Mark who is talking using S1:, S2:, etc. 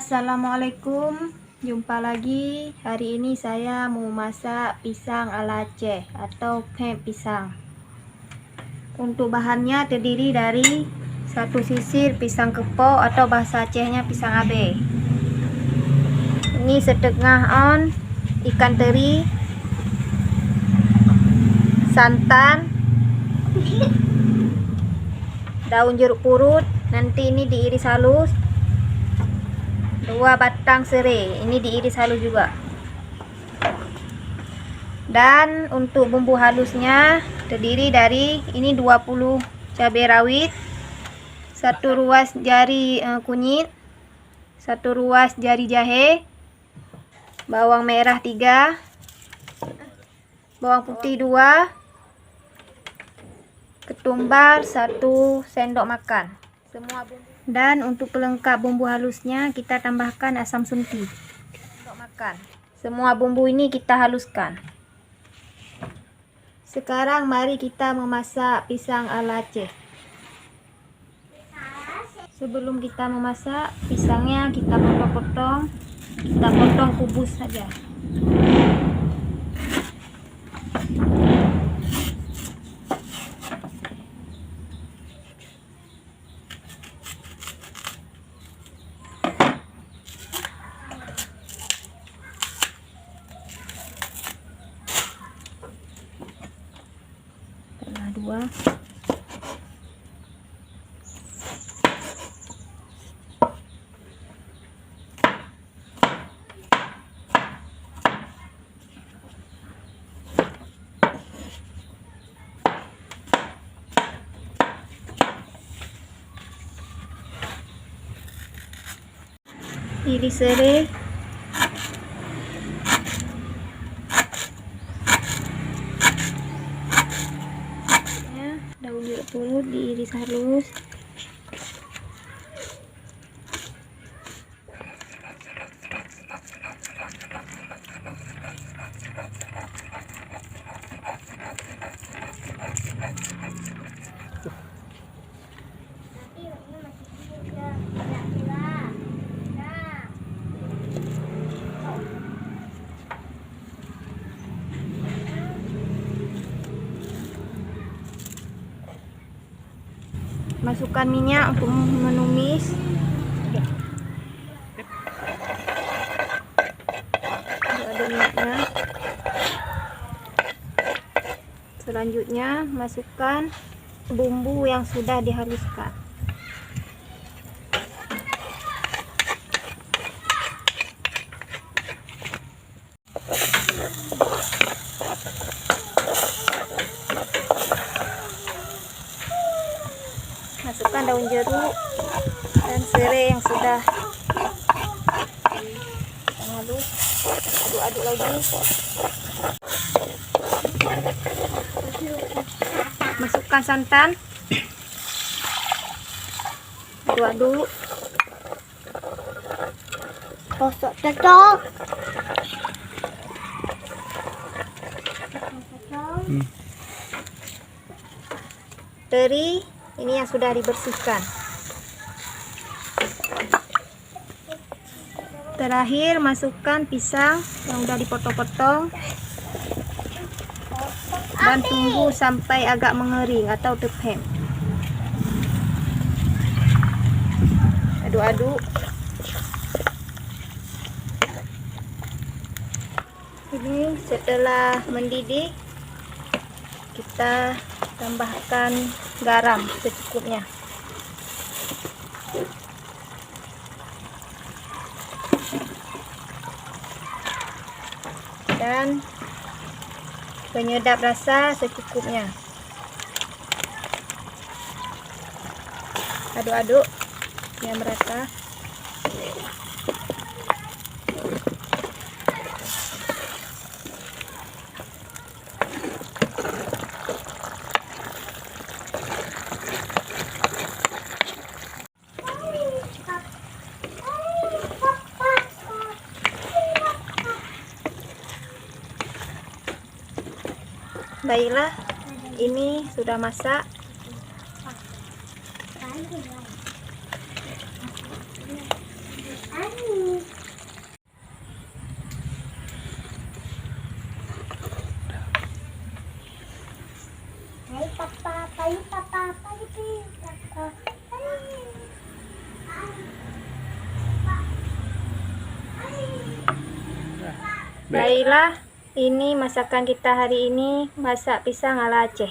S1: Assalamualaikum, jumpa lagi. Hari ini saya mau masak pisang ala Aceh atau pempek pisang. Untuk bahannya terdiri dari satu sisir pisang kepok atau bahasa Acehnya pisang abe. Ini setengah on ikan teri, santan, daun jeruk purut, nanti ini diiris halus. 2 batang serai, ini diiris halus juga. Dan untuk bumbu halusnya terdiri dari ini 20 cabai rawit, 1 ruas jari kunyit, 1 ruas jari jahe, bawang merah 3, bawang putih 2, ketumbar 1 sendok makan. Semua bumbu. Dan untuk pelengkap bumbu halusnya kita tambahkan asam sunti. Sendok makan. Semua bumbu ini kita haluskan. Sekarang mari kita memasak pisang ala Aceh. Sebelum kita memasak, pisangnya kita potong-potong. Kita potong kubus saja. Dua. Iris serai, daun jeruk purut diiris halus, masukkan minyak untuk menumis. Ada minyaknya. Selanjutnya masukkan bumbu yang sudah dihaluskan. Masukkan daun jeruk dan serai yang sudah halus. Aduk-aduk lagi. Masukkan santan. Aduk-aduk. Kosok cocok. Teri ini yang sudah dibersihkan. Terakhir masukkan pisang yang sudah dipotong-potong dan tunggu sampai agak mengering atau tepem. Aduk-aduk. Ini setelah mendidih kita tambahkan garam secukupnya. Dan penyedap rasa secukupnya. Aduk-aduk yang merata. Baiklah, ini sudah masak. Baiklah, ini masakan kita hari ini, masak pisang ala Aceh.